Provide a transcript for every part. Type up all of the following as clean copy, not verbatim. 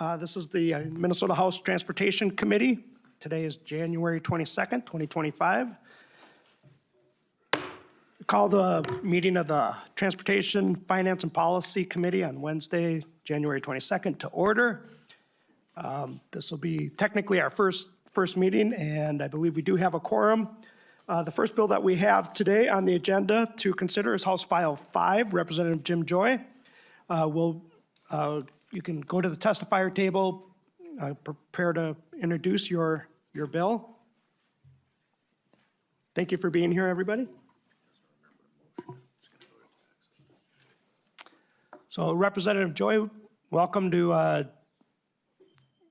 This is the Minnesota House Transportation Committee. Today is January 22nd, 2025. Call the meeting of the Transportation, Finance, and Policy Committee on Wednesday, January 22nd to order. This will be technically our first meeting, and I believe we do have a quorum. The first bill that we have today on the agenda to consider is House File 5, Representative Jim Joy. You can go to the testifier table, prepare to introduce your bill. Thank you for being here, everybody. So Representative Joy, welcome to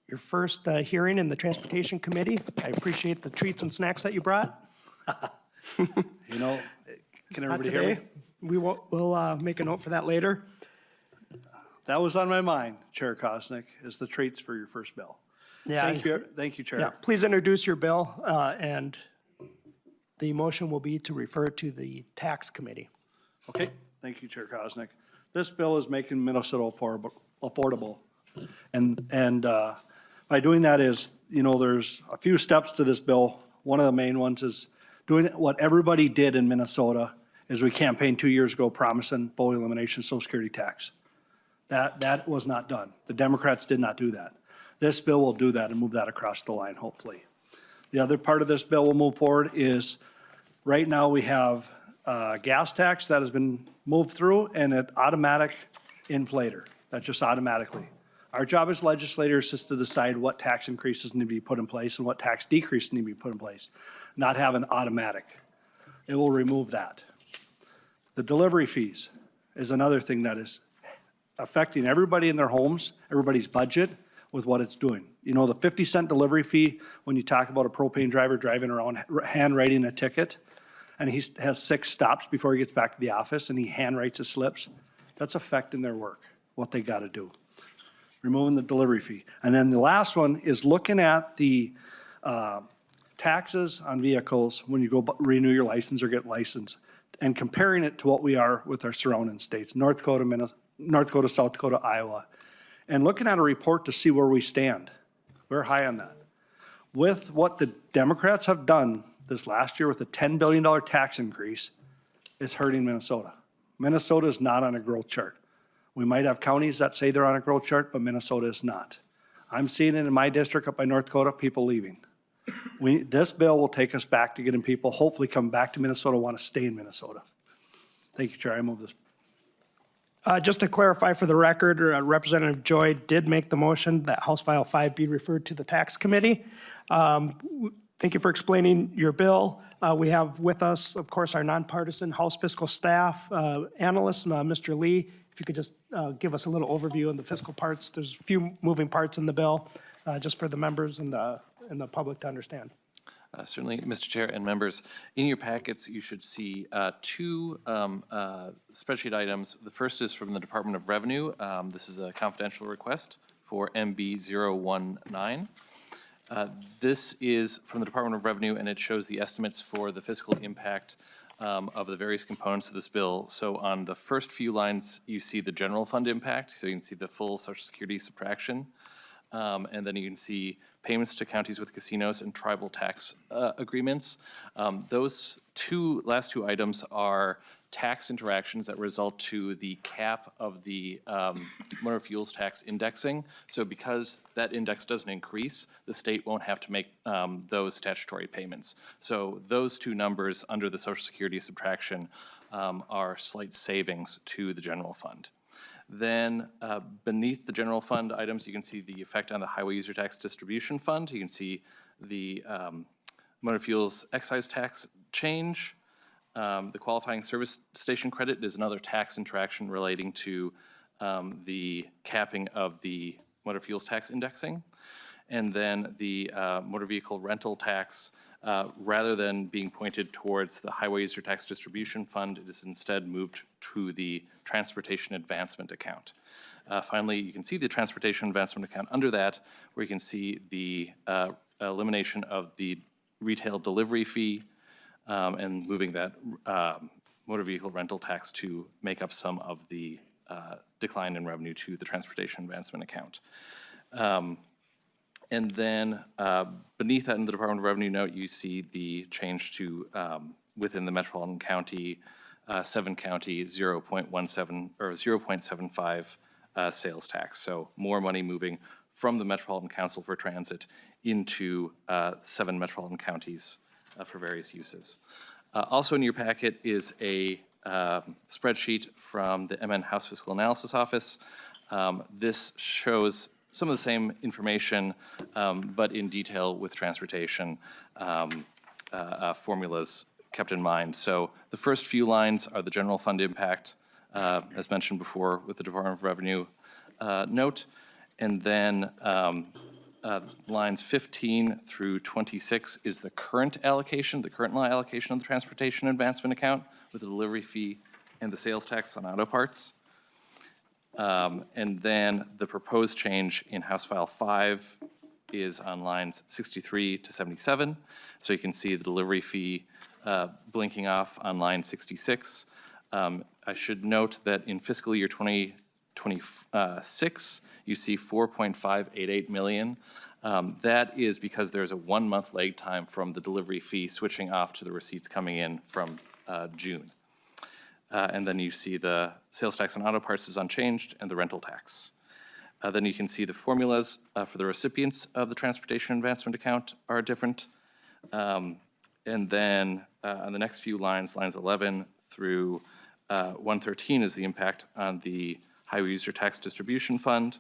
your first hearing in the Transportation Committee. I appreciate the treats and snacks that you brought. You know, can everybody hear me? We'll make a note for that later. That was on my mind, Chair Kosnick, is the treats for your first bill. Yeah. Thank you, Chair. Yeah, please introduce your bill, and the motion will be to refer it to the Tax Committee. Okay, thank you, Chair Kosnick. This bill is making Minnesota affordable. And by doing that is, you know, there's a few steps to this bill. One of the main ones is doing what everybody did in Minnesota is we campaigned 2 years ago promising full elimination of Social Security tax. That was not done. The Democrats did not do that. This bill will do that and move that across the line, hopefully. The other part of this bill will move forward is right now we have gas tax that has been moved through and an automatic inflator. That's just automatically. Our job as legislators is to decide what tax increases need to be put in place and what tax decreases need to be put in place, not have an automatic. It will remove that. The delivery fees is another thing that is affecting everybody in their homes, everybody's budget with what it's doing. You know, the 50-cent delivery fee, when you talk about a propane driver driving around handwriting a ticket, and he has 6 stops before he gets back to the office and he handwrites his slips, that's affecting their work, what they got to do. Removing the delivery fee. And then the last one is looking at the taxes on vehicles when you go renew your license or get licensed and comparing it to what we are with our surrounding states, North Dakota, South Dakota, Iowa, and looking at a report to see where we stand. We're high on that. With what the Democrats have done this last year with a $10 billion tax increase, it's hurting Minnesota. Minnesota is not on a growth chart. We might have counties that say they're on a growth chart, but Minnesota is not. I'm seeing it in my district up by North Dakota, people leaving. This bill will take us back to getting people hopefully come back to Minnesota, want to stay in Minnesota. Thank you, Chair. I move this. Just to clarify for the record, Representative Joy did make the motion that House File 5 be referred to the Tax Committee. Thank you for explaining your bill. We have with us, of course, our nonpartisan House fiscal staff analyst, Mr. Lee. If you could just give us a little overview on the fiscal parts. There's a few moving parts in the bill, just for the members and the public to understand. Certainly, Mr. Chair and members, in your packets you should see 2 spreadsheet items. The first is from the Department of Revenue. This is a confidential request for MB019. This is from the Department of Revenue, and it shows the estimates for the fiscal impact of the various components of this bill. So on the first few lines, you see the general fund impact, so you can see the full Social Security subtraction. And then you can see payments to counties with casinos and tribal tax agreements. Those last two items are tax interactions that result to the cap of the motor fuels tax indexing. So because that index doesn't increase, the state won't have to make those statutory payments. So those 2 numbers under the Social Security subtraction are slight savings to the general fund. Then beneath the general fund items, you can see the effect on the highway user tax distribution fund. You can see the motor fuels excise tax change. The qualifying service station credit is another tax interaction relating to the capping of the motor fuels tax indexing. And then the motor vehicle rental tax, rather than being pointed towards the highway user tax distribution fund, it is instead moved to the transportation advancement account. Finally, you can see the transportation advancement account under that, where you can see the elimination of the retail delivery fee and moving that motor vehicle rental tax to make up some of the decline in revenue to the transportation advancement account. And then beneath that in the Department of Revenue note, you see the change to, within the metropolitan county, 7-county 0.17 or 0.75 sales tax. So more money moving from the Metropolitan Council for Transit into 7 metropolitan counties for various uses. Also in your packet is a spreadsheet from the MN House Fiscal Analysis Office. This shows some of the same information, but in detail with transportation formulas kept in mind. So the first few lines are the general fund impact, as mentioned before with the Department of Revenue note. And then lines 15 through 26 is the current allocation, the current law allocation of the transportation advancement account with the delivery fee and the sales tax on auto parts. And then the proposed change in House File 5 is on lines 63 to 77. So you can see the delivery fee blinking off on line 66. I should note that in fiscal year 2026, you see 4.588 million. That is because there's a 1-month lag time from the delivery fee switching off to the receipts coming in from June. And then you see the sales tax on auto parts is unchanged and the rental tax. Then you can see the formulas for the recipients of the transportation advancement account are different. And then on the next few lines, lines 11 through 113 is the impact on the highway user tax distribution fund.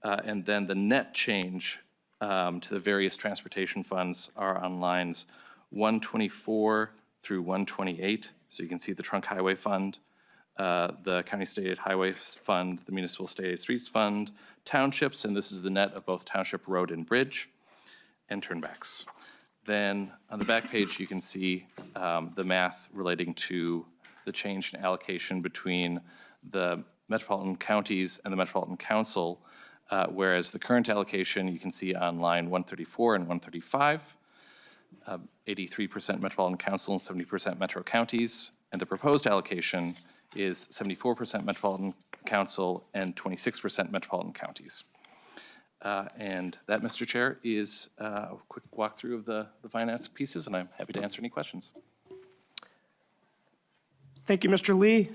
And then the net change to the various transportation funds are on lines 124 through 128. So you can see the trunk highway fund, the county state highway fund, the municipal state streets fund, townships, and this is the net of both township road and bridge, and turnbacks. Then on the back page, you can see the math relating to the change in allocation between the metropolitan counties and the Metropolitan Council, whereas the current allocation you can see on line 134 and 135, 83% Metropolitan Council and 70% Metro counties, and the proposed allocation is 74% Metropolitan Council and 26% Metropolitan counties. And that, Mr. Chair, is a quick walkthrough of the finance pieces, and I'm happy to answer any questions. Thank you, Mr. Lee.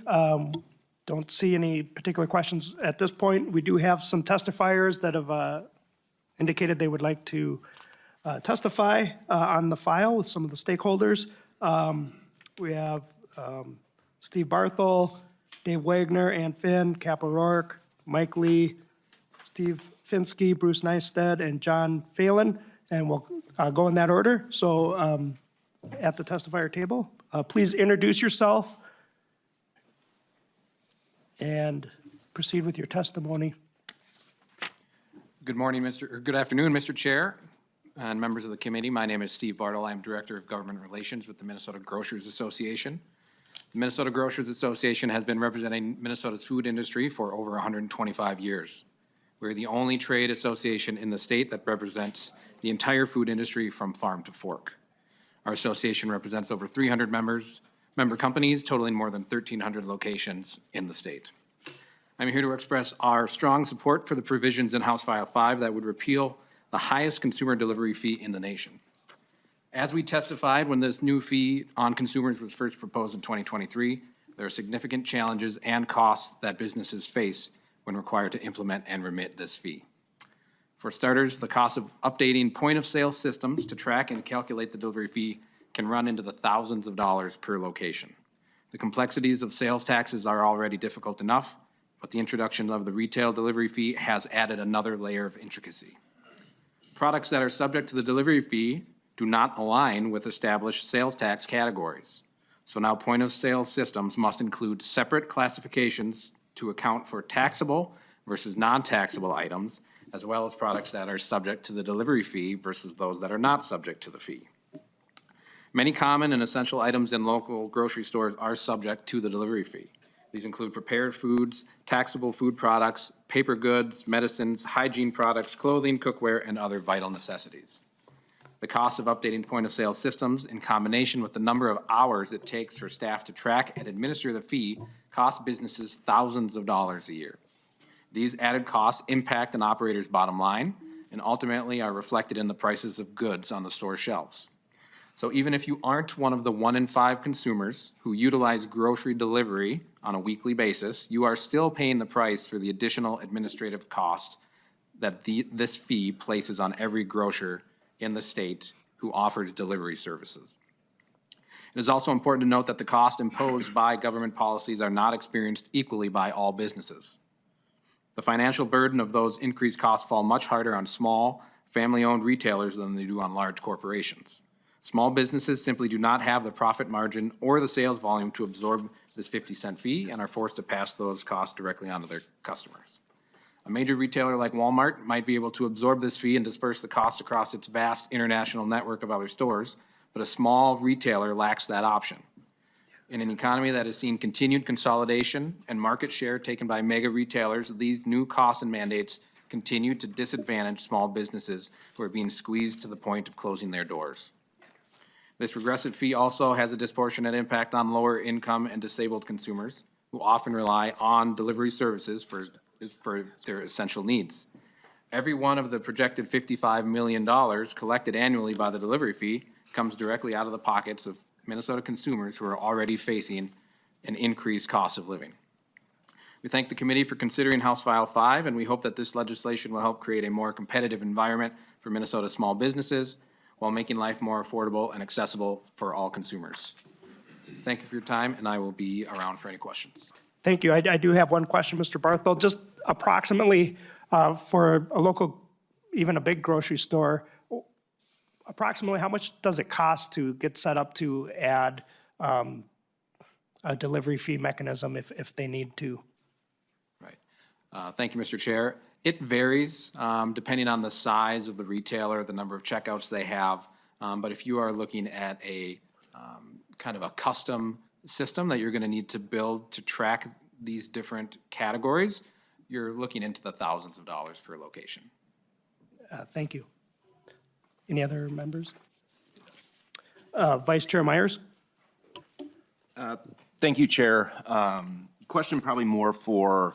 Don't see any particular questions at this point. We do have some testifiers that have indicated they would like to testify on the file with some of the stakeholders. We have Steve Barthel, Dave Wagner, Ann Finn, Cap O'Rourke, Mike Lee, Steve Finsky, Bruce Neisted, and John Phelan, and we'll go in that order. So at the testifier table, please introduce yourself and proceed with your testimony. Good morning, good afternoon, Mr. Chair and members of the committee. My name is Steve Bartle. I'm Director of Government Relations with the Minnesota Grocers Association. The Minnesota Grocers Association has been representing Minnesota's food industry for over 125 years. We're the only trade association in the state that represents the entire food industry from farm to fork. Our association represents over 300 member companies totaling more than 1,300 locations in the state. I'm here to express our strong support for the provisions in House File 5 that would repeal the highest consumer delivery fee in the nation. As we testified when this new fee on consumers was first proposed in 2023, there are significant challenges and costs that businesses face when required to implement and remit this fee. For starters, the cost of updating point-of-sale systems to track and calculate the delivery fee can run into the thousands of dollars per location. The complexities of sales taxes are already difficult enough, but the introduction of the retail delivery fee has added another layer of intricacy. Products that are subject to the delivery fee do not align with established sales tax categories. So now point-of-sale systems must include separate classifications to account for taxable versus non-taxable items, as well as products that are subject to the delivery fee versus those that are not subject to the fee. Many common and essential items in local grocery stores are subject to the delivery fee. These include prepared foods, taxable food products, paper goods, medicines, hygiene products, clothing, cookware, and other vital necessities. The cost of updating point-of-sale systems in combination with the number of hours it takes for staff to track and administer the fee costs businesses thousands of dollars a year. These added costs impact an operator's bottom line and ultimately are reflected in the prices of goods on the store shelves. So even if you aren't one of the 1 in 5 consumers who utilize grocery delivery on a weekly basis, you are still paying the price for the additional administrative cost that this fee places on every grocer in the state who offers delivery services. It is also important to note that the costs imposed by government policies are not experienced equally by all businesses. The financial burden of those increased costs fall much harder on small, family-owned retailers than they do on large corporations. Small businesses simply do not have the profit margin or the sales volume to absorb this 50-cent fee and are forced to pass those costs directly onto their customers. A major retailer like Walmart might be able to absorb this fee and disperse the costs across its vast international network of other stores, but a small retailer lacks that option. In an economy that has seen continued consolidation and market share taken by mega retailers, these new costs and mandates continue to disadvantage small businesses who are being squeezed to the point of closing their doors. This regressive fee also has a disproportionate impact on lower income and disabled consumers who often rely on delivery services for their essential needs. Every one of the projected $55 million collected annually by the delivery fee comes directly out of the pockets of Minnesota consumers who are already facing an increased cost of living. We thank the committee for considering House File 5, and we hope that this legislation will help create a more competitive environment for Minnesota small businesses while making life more affordable and accessible for all consumers. Thank you for your time, and I will be around for any questions. Thank you. I do have one question, Mr. Barthel. Just approximately for a local, even a big grocery store, approximately how much does it cost to get set up to add a delivery fee mechanism if they need to? Right. Thank you, Mr. Chair. It varies depending on the size of the retailer, the number of checkouts they have. But if you are looking at a kind of a custom system that you're going to need to build to track these different categories, you're looking into the thousands of dollars per location. Thank you. Any other members? Vice Chair Myers? Thank you, Chair. Question probably more for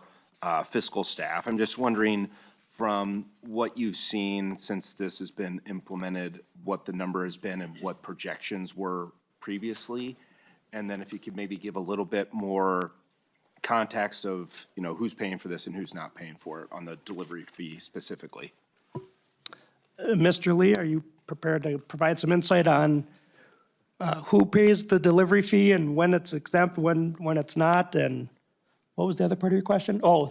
fiscal staff. I'm just wondering, from what you've seen since this has been implemented, what the number has been and what projections were previously? And then if you could maybe give a little bit more context of, you know, who's paying for this and who's not paying for it on the delivery fee specifically. Mr. Lee, are you prepared to provide some insight on who pays the delivery fee and when it's exempt, when it's not? And what was the other part of your question? Oh,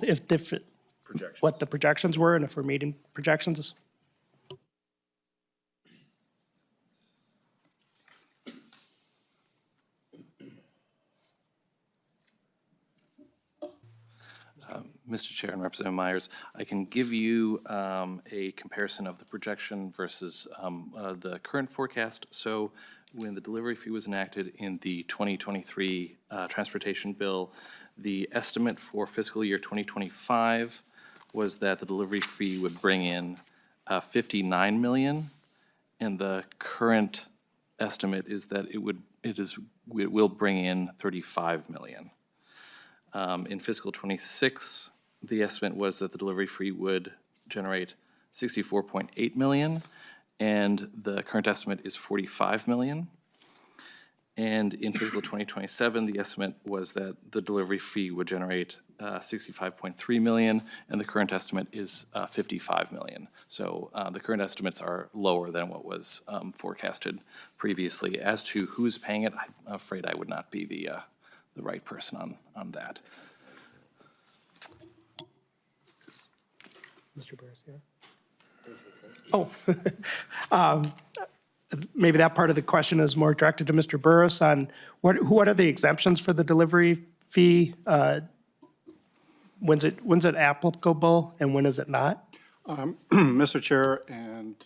what the projections were and if we're meeting projections? Mr. Chair and Representative Myers, I can give you a comparison of the projection versus the current forecast. So when the delivery fee was enacted in the 2023 transportation bill, the estimate for fiscal year 2025 was that the delivery fee would bring in $59 million, and the current estimate is that it will bring in $35 million. In fiscal 26, the estimate was that the delivery fee would generate $64.8 million, and the current estimate is $45 million. And in fiscal 2027, the estimate was that the delivery fee would generate $65.3 million, and the current estimate is $55 million. So the current estimates are lower than what was forecasted previously. As to who's paying it, I'm afraid I would not be the right person on that. Mr. Burris, yeah. Oh, maybe that part of the question is more directed to Mr. Burris on what are the exemptions for the delivery fee? When's it applicable and when is it not? Mr. Chair and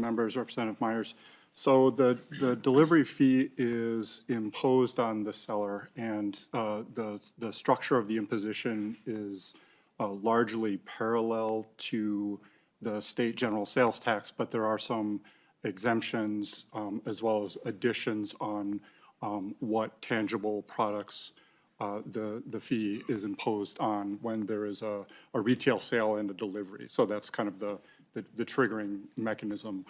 members, Representative Myers, so the delivery fee is imposed on the seller, and the structure of the imposition is largely parallel to the state general sales tax, but there are some exemptions as well as additions on what tangible products the fee is imposed on when there is a retail sale and a delivery. So that's kind of the triggering mechanism.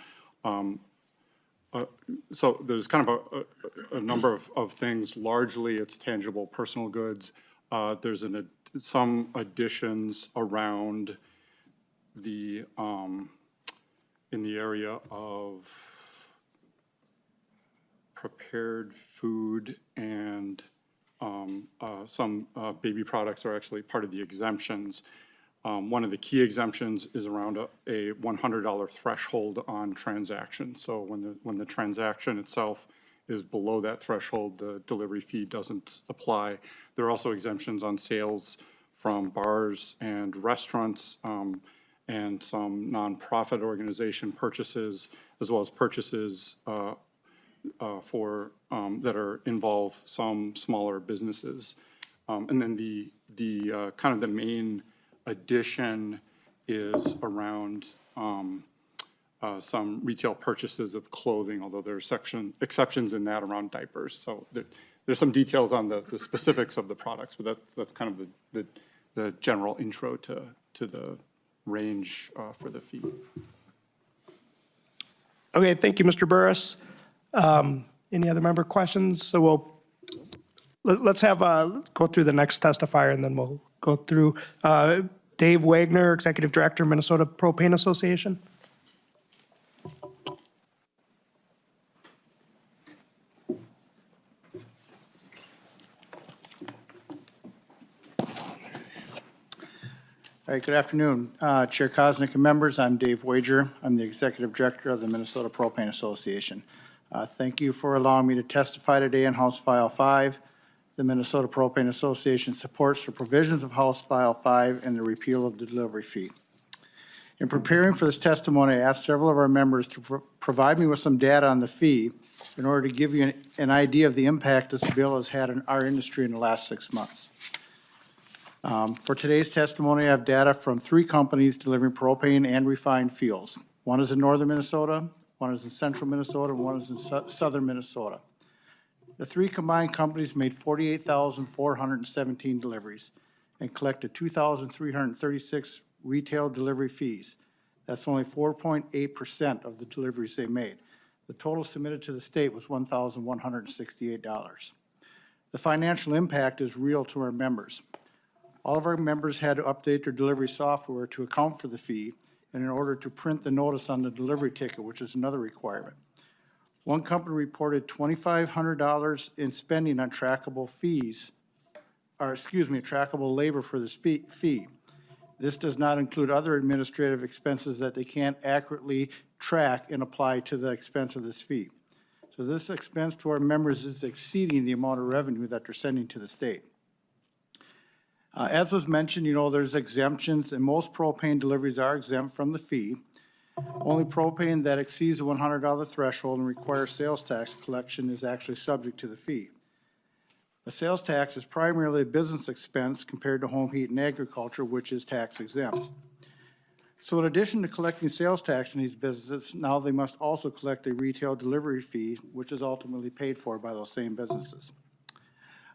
So there's kind of a number of things. Largely, it's tangible personal goods. There's some additions around the, in the area of prepared food, and some baby products are actually part of the exemptions. One of the key exemptions is around a $100 threshold on transactions. So when the transaction itself is below that threshold, the delivery fee doesn't apply. There are also exemptions on sales from bars and restaurants, and some nonprofit organization purchases, as well as purchases that involve some smaller businesses. And then the kind of the main addition is around some retail purchases of clothing, although there are exceptions in that around diapers. So there's some details on the specifics of the products, but that's kind of the general intro to the range for the fee. Okay, thank you, Mr. Burris. Any other member questions? So let's have, go through the next testifier, and then we'll go through. Dave Wagner, Executive Director, Minnesota Propane Association. All right, good afternoon, Chair Kosnick and members. I'm Dave Wager. I'm the Executive Director of the Minnesota Propane Association. Thank you for allowing me to testify today on House File 5. The Minnesota Propane Association supports the provisions of House File 5 and the repeal of the delivery fee. In preparing for this testimony, I asked several of our members to provide me with some data on the fee in order to give you an idea of the impact this bill has had on our industry in the last 6 months. For today's testimony, I have data from 3 companies delivering propane and refined fuels. One is in northern Minnesota, one is in central Minnesota, and one is in southern Minnesota. The 3 combined companies made 48,417 deliveries and collected 2,336 retail delivery fees. That's only 4.8% of the deliveries they made. The total submitted to the state was $1,168. The financial impact is real to our members. All of our members had to update their delivery software to account for the fee and in order to print the notice on the delivery ticket, which is another requirement. One company reported $2,500 in spending on trackable fees, or trackable labor for the fee. This does not include other administrative expenses that they can't accurately track and apply to the expense of this fee. So this expense to our members is exceeding the amount of revenue that they're sending to the state. As was mentioned, there's exemptions, and most propane deliveries are exempt from the fee. Only propane that exceeds the $100 threshold and requires sales tax collection is actually subject to the fee. The sales tax is primarily a business expense compared to home heat and agriculture, which is tax exempt. So in addition to collecting sales tax in these businesses, now they must also collect a retail delivery fee, which is ultimately paid for by those same businesses.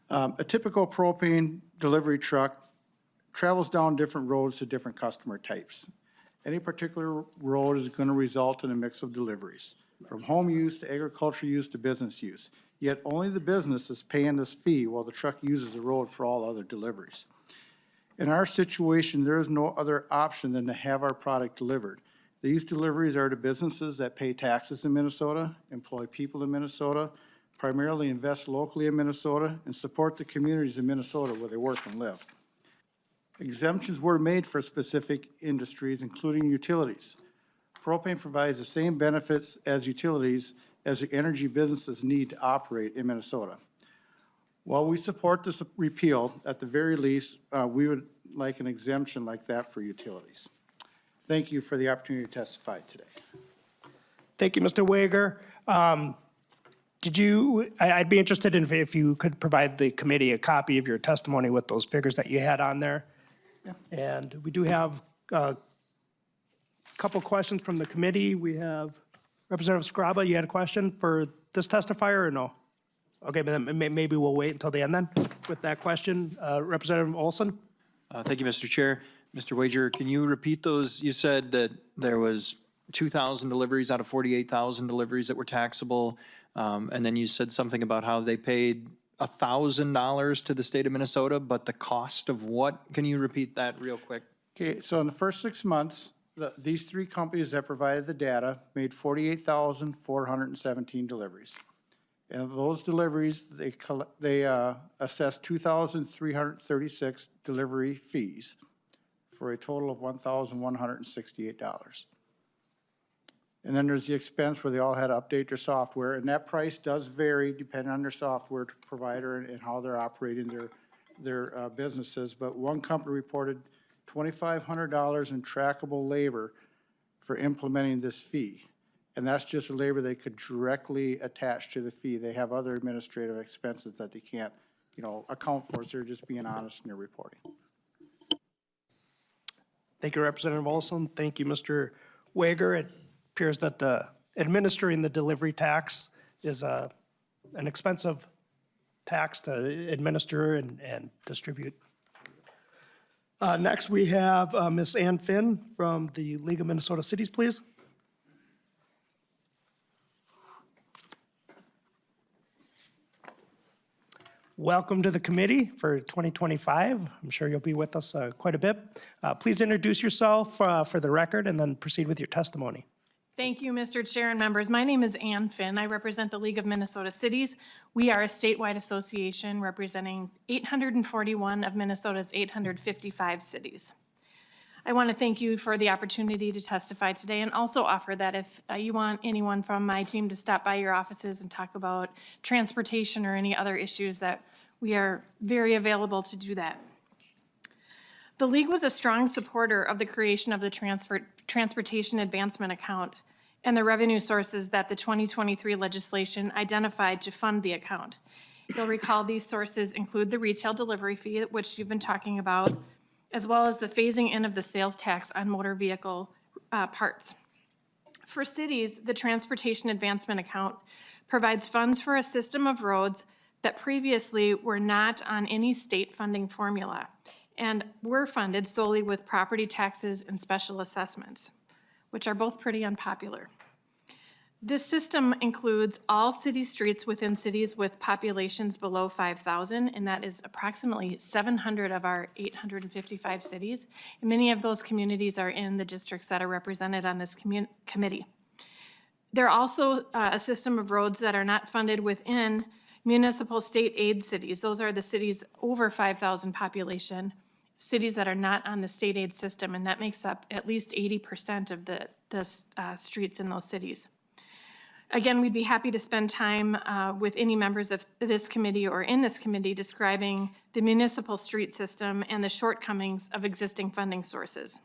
A typical propane delivery truck travels down different roads to different customer types. Any particular road is going to result in a mix of deliveries, from home use to agriculture use to business use. Yet only the business is paying this fee while the truck uses the road for all other deliveries. In our situation, there is no other option than to have our product delivered. These deliveries are to businesses that pay taxes in Minnesota, employ people in Minnesota, primarily invest locally in Minnesota, and support the communities in Minnesota where they work and live. Exemptions were made for specific industries, including utilities. Propane provides the same benefits as utilities as the energy businesses need to operate in Minnesota. While we support this repeal, at the very least, we would like an exemption like that for utilities. Thank you for the opportunity to testify today. Thank you, Mr. Wager. I'd be interested in if you could provide the committee a copy of your testimony with those figures that you had on there. Yeah. And we do have a couple questions from the committee. We have Representative Scraba, you had a question for this testifier or no? Okay, but then maybe we'll wait until the end then with that question. Representative Olson? Thank you, Mr. Chair. Mr. Wager, can you repeat those? You said that there was 2,000 deliveries out of 48,000 deliveries that were taxable. And then you said something about how they paid $1,000 to the state of Minnesota, but the cost of what? Can you repeat that real quick? Okay, so in the first 6 months, these three companies that provided the data made 48,417 deliveries. And of those deliveries, they assessed 2,336 delivery fees for a total of $1,168. And then there's the expense where they all had to update their software, and that price does vary depending on their software provider and how they're operating their businesses. But one company reported $2,500 in trackable labor for implementing this fee. And that's just labor they could directly attach to the fee. They have other administrative expenses that they can't, account for, so they're just being honest in their reporting. Thank you, Representative Olson. Thank you, Mr. Wager. It appears that administering the delivery tax is an expensive tax to administer and distribute. Next, we have Ms. Ann Finn from the League of Minnesota Cities, please. Welcome to the committee for 2025. I'm sure you'll be with us quite a bit. Please introduce yourself for the record and then proceed with your testimony. Thank you, Mr. Chair and members. My name is Ann Finn. I represent the League of Minnesota Cities. We are a statewide association representing 841 of Minnesota's 855 cities. I want to thank you for the opportunity to testify today and also offer that if you want anyone from my team to stop by your offices and talk about transportation or any other issues, that we are very available to do that. The League was a strong supporter of the creation of the Transportation Advancement Account and the revenue sources that the 2023 legislation identified to fund the account. You'll recall these sources include the retail delivery fee, which you've been talking about, as well as the phasing in of the sales tax on motor vehicle parts. For cities, the Transportation Advancement Account provides funds for a system of roads that previously were not on any state funding formula and were funded solely with property taxes and special assessments, which are both pretty unpopular. This system includes all city streets within cities with populations below 5,000, and that is approximately 700 of our 855 cities. And many of those communities are in the districts that are represented on this committee. There are also a system of roads that are not funded within municipal state aid cities. Those are the cities over 5,000 population, cities that are not on the state aid system, and that makes up at least 80% of the streets in those cities. Again, we'd be happy to spend time with any members of this committee or in this committee describing the municipal street system and the shortcomings of existing funding sources.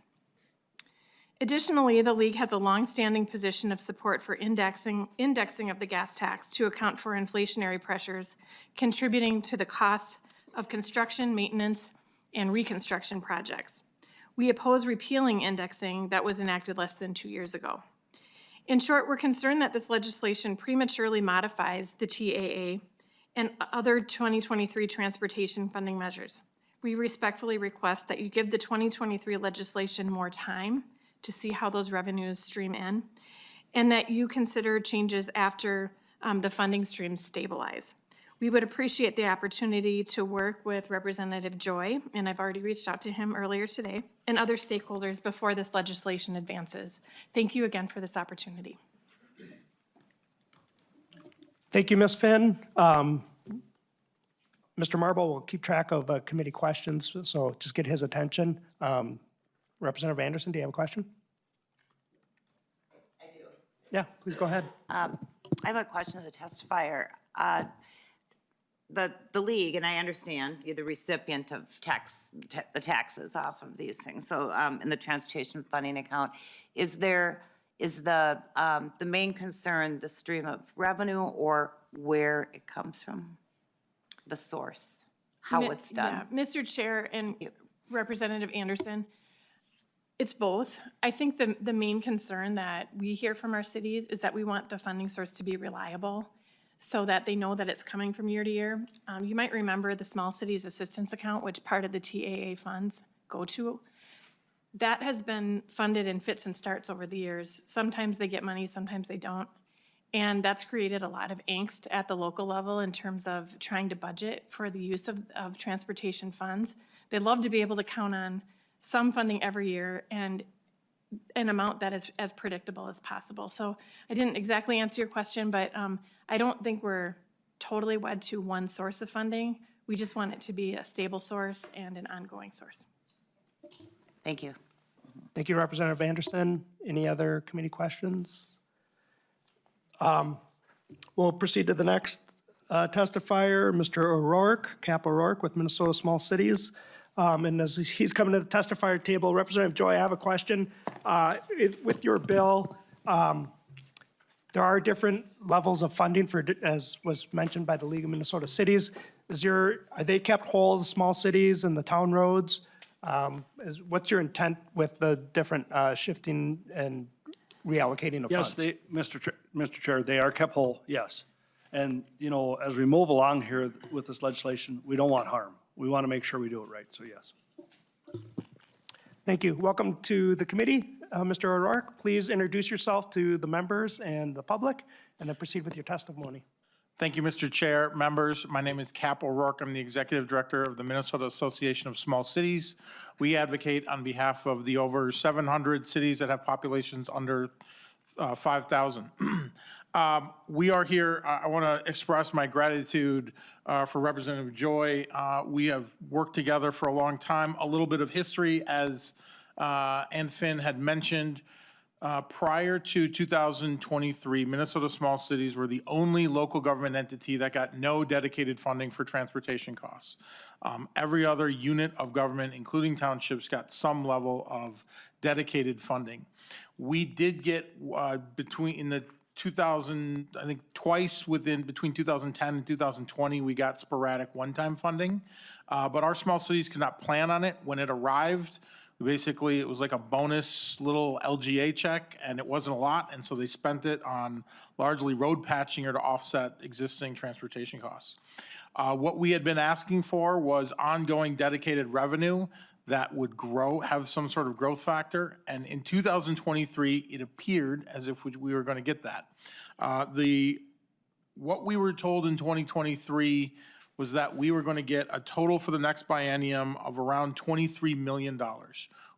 Additionally, the League has a longstanding position of support for indexing of the gas tax to account for inflationary pressures contributing to the costs of construction, maintenance, and reconstruction projects. We oppose repealing indexing that was enacted less than 2 years ago. In short, we're concerned that this legislation prematurely modifies the TAA and other 2023 transportation funding measures. We respectfully request that you give the 2023 legislation more time to see how those revenues stream in, and that you consider changes after the funding streams stabilize. We would appreciate the opportunity to work with Representative Joy, and I've already reached out to him earlier today, and other stakeholders before this legislation advances. Thank you again for this opportunity. Thank you, Ms. Finn. Mr. Marble will keep track of committee questions, so just get his attention. Representative Anderson, do you have a question? I do. Yeah, please go ahead. I have a question to the testifier. The League, and I understand you're the recipient of the taxes off of these things. So in the transportation funding account, is the main concern the stream of revenue or where it comes from, the source, how it's done? Yeah, Mr. Chair and Representative Anderson, it's both. I think the main concern that we hear from our cities is that we want the funding source to be reliable. so that they know that it's coming from year to year. You might remember the Small Cities Assistance Account, which part of the TAA funds go to. That has been funded in fits and starts over the years. Sometimes they get money, sometimes they don't. And that's created a lot of angst at the local level in terms of trying to budget for the use of transportation funds. They'd love to be able to count on some funding every year and an amount that is as predictable as possible. So I didn't exactly answer your question, but I don't think we're totally wed to one source of funding. We just want it to be a stable source and an ongoing source. Thank you. Thank you, Representative Anderson. Any other committee questions? We'll proceed to the next testifier, Mr. O'Rourke, Cap O'Rourke with Minnesota Small Cities. And as he's coming to the testifier table, Representative Joy, I have a question. With your bill, there are different levels of funding for, as was mentioned by the League of Minnesota Cities. Are they kept whole, the small cities and the town roads? What's your intent with the different shifting and reallocating of Yes, funds? Mr. Chair, they are kept whole, yes. And, you know, as we move along here with this legislation, we don't want harm. We want to make sure we do it right, so yes. Thank you. Welcome to the committee. Mr. O'Rourke, please introduce yourself to the members and the public, and then proceed with your testimony. Thank you, Mr. Chair. Members, my name is Cap O'Rourke. I'm the Executive Director of the Minnesota Association of Small Cities. We advocate on behalf of the over 700 cities that have populations under 5,000. We are here, I want to express my gratitude for Representative Joy. We have worked together for a long time. A little bit of history, as Ann Finn had mentioned. Prior to 2023, Minnesota Small Cities were the only local government entity that got no dedicated funding for transportation costs. Every other unit of government, including townships, got some level of dedicated funding. We did get I think twice between 2010 and 2020, we got sporadic one-time funding, but our small cities could not plan on it. When it arrived, basically, it was like a bonus little LGA check, and it wasn't a lot, and so they spent it on largely road patching or to offset existing transportation costs. What we had been asking for was ongoing dedicated revenue that would grow, have some sort of growth factor, and in 2023, it appeared as if we were going to get that. What we were told in 2023 was that we were going to get a total for the next biennium of around $23 million.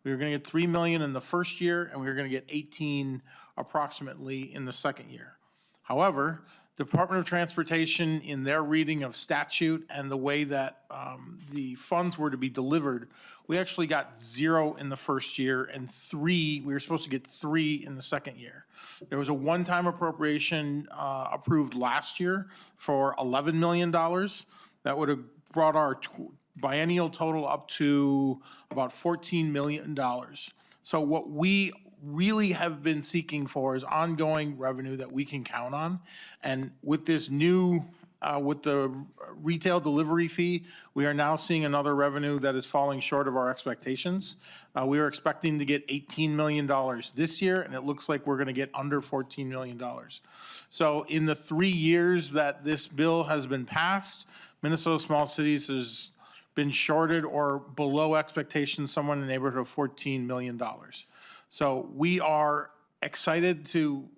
We were going to get $3 million in the first year, and we were going to get 18 approximately in the second year. However, Department of Transportation, in their reading of statute and the way that the funds were to be delivered, we actually got 0 in the first year and we were supposed to get 3 in the second year. There was a one-time appropriation approved last year for $11 million. That would have brought our biennial total up to about $14 million. So what we really have been seeking for is ongoing revenue that we can count on. And with this new, with the retail delivery fee, we are now seeing another revenue that is falling short of our expectations. We were expecting to get $18 million this year, and it looks like we're going to get under $14 million. So in the 3 years that this bill has been passed, Minnesota Small Cities has been shorted or below expectations, somewhere in the neighborhood of $14 million. So we are excited to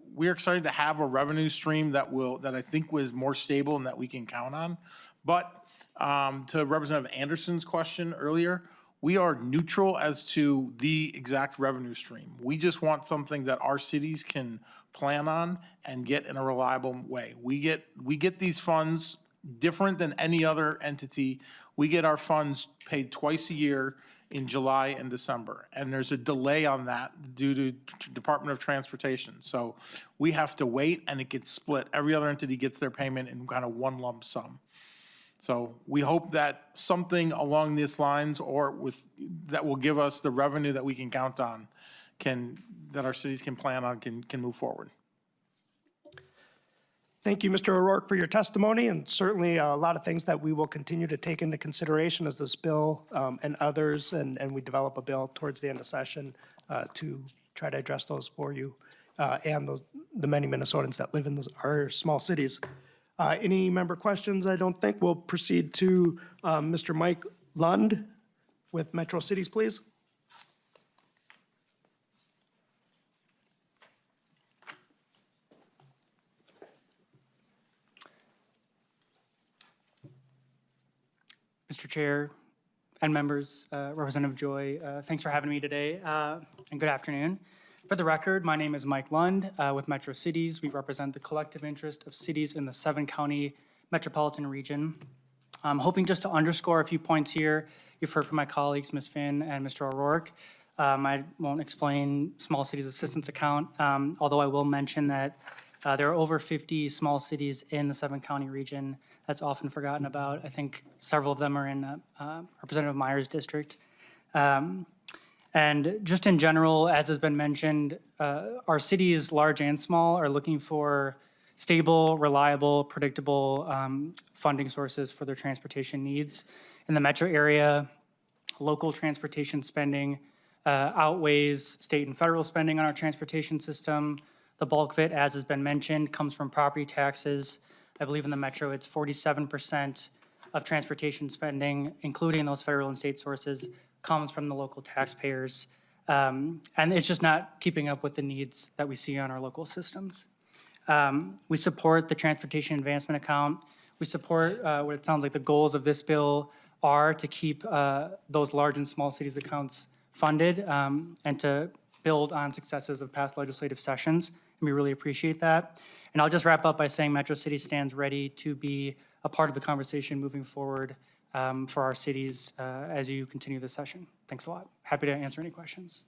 have a revenue stream that I think was more stable and that we can count on. But to Representative Anderson's question earlier, we are neutral as to the exact revenue stream. We just want something that our cities can plan on and get in a reliable way. We get these funds different than any other entity. We get our funds paid twice a year in July and December, and there's a delay on that due to Department of Transportation. So we have to wait, and it gets split. Every other entity gets their payment in kind of one lump sum. So we hope that something along these lines that will give us the revenue that we can count on, that our cities can plan on, can move forward. Thank you, Mr. O'Rourke, for your testimony, and certainly a lot of things that we will continue to take into consideration as this bill and others, and we develop a bill towards the end of session to try to address those for you and the many Minnesotans that live in our small cities. Any member questions? I don't think. We'll proceed to Mr. Mike Lund with Metro Cities, please. Mr. Chair and members, Representative Joy, thanks for having me today, and good afternoon. For the record, my name is Mike Lund with Metro Cities. We represent the collective interest of cities in the 7-county metropolitan region. I'm hoping just to underscore a few points here. You've heard from my colleagues, Ms. Finn and Mr. O'Rourke. I won't explain small cities assistance account, although I will mention that there are over 50 small cities in the 7-county region. That's often forgotten about. I think several of them are in Representative Myers' district. And just in general, as has been mentioned, our cities, large and small, are looking for stable, reliable, predictable funding sources for their transportation needs. In the metro area, local transportation spending outweighs state and federal spending on our transportation system. The bulk of it, as has been mentioned, comes from property taxes. I believe in the metro, it's 47% of transportation spending, including those federal and state sources, comes from the local taxpayers. And it's just not keeping up with the needs that we see on our local systems. We support the Transportation Advancement Account. We support what it sounds like the goals of this bill are to keep those large and small cities accounts funded and to build on successes of past legislative sessions. And we really appreciate that. And I'll just wrap up by saying Metro City stands ready to be a part of the conversation moving forward for our cities as you continue this session. Thanks a lot. Happy to answer any questions.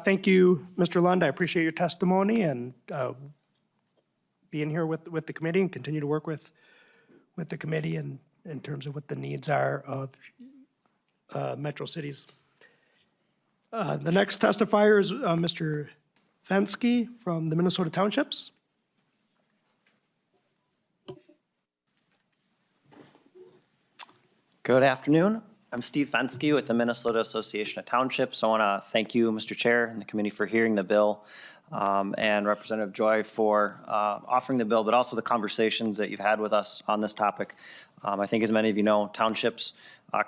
Thank you, Mr. Lund. I appreciate your testimony and being here with the committee and continue to work with the committee in terms of what the needs are of Metro Cities. The next testifier is Mr. Fensky from the Minnesota Townships. Good afternoon. I'm Steve Fensky with the Minnesota Association of Townships. I want to thank you, Mr. Chair, and the committee for hearing the bill, and Representative Joy for offering the bill, but also the conversations that you've had with us on this topic. I think, as many of you know, townships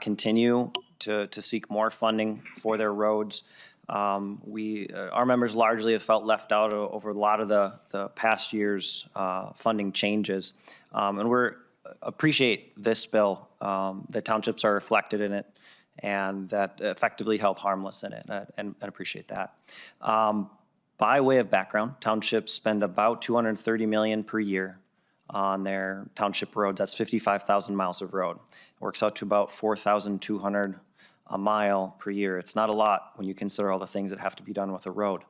continue to seek more funding for their roads. Our members largely have felt left out over a lot of the past year's funding changes, and we're appreciate this bill, that townships are reflected in it and that effectively held harmless in it, and appreciate that. By way of background, townships spend about $230 million per year on their township roads. That's 55,000 miles of road. It works out to about 4,200 a mile per year. It's not a lot when you consider all the things that have to be done with a road.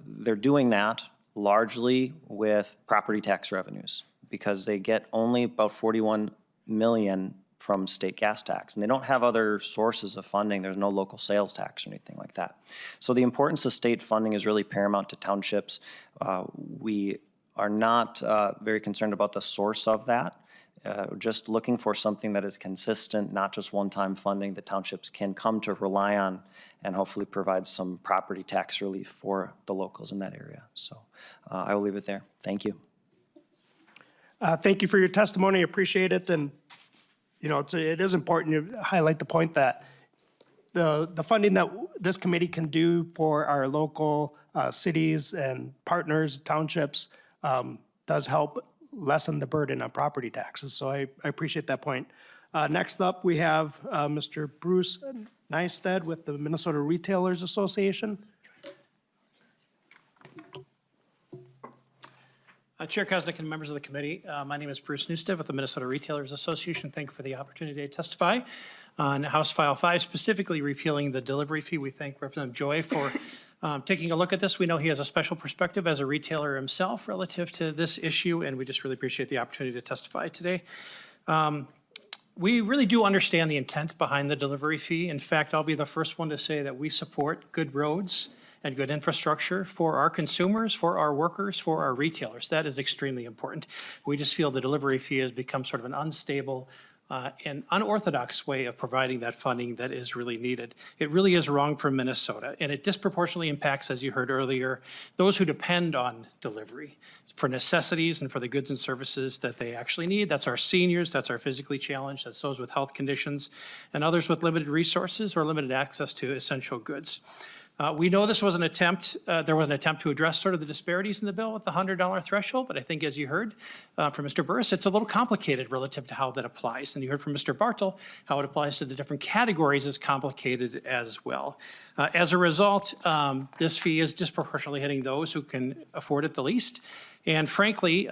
They're doing that largely with property tax revenues, because they get only about 41 million from state gas tax, and they don't have other sources of funding. There's no local sales tax or anything like that. So the importance of state funding is really paramount to townships. We are not very concerned about the source of that. Just looking for something that is consistent, not just one-time funding that townships can come to rely on and hopefully provide some property tax relief for the locals in that area. So I will leave it there. Thank you. Thank you for your testimony. Appreciate it. And, you know, it is important to highlight the point that the funding that this committee can do for our local cities and partners, townships, does help lessen the burden on property taxes. So I appreciate that point. Next up, we have Mr. Bruce Neisted with the Minnesota Retailers Association. Chair Koznick and members of the committee, my name is Bruce Neisted with the Minnesota Retailers Association. Thank you for the opportunity to testify on House File 5, specifically repealing the delivery fee. We thank Representative Joy for taking a look at this. We know he has a special perspective as a retailer himself relative to this issue, and we just really appreciate the opportunity to testify today. We really do understand the intent behind the delivery fee. In fact, I'll be the first one to say that we support good roads and good infrastructure for our consumers, for our workers, for our retailers. That is extremely important. We just feel the delivery fee has become sort of an unstable and unorthodox way of providing that funding that is really needed. It really is wrong for Minnesota, and it disproportionately impacts, as you heard earlier, those who depend on delivery. for necessities and for the goods and services that they actually need. That's our seniors, that's our physically challenged, that's those with health conditions, and others with limited resources or limited access to essential goods. We know this was an attempt, there was an attempt to address sort of the disparities in the bill with the $100 threshold, but I think as you heard from Mr. Burris, it's a little complicated relative to how that applies. And you heard from Mr. Bartle, how it applies to the different categories is complicated as well. As a result, this fee is disproportionately hitting those who can afford it the least. And frankly,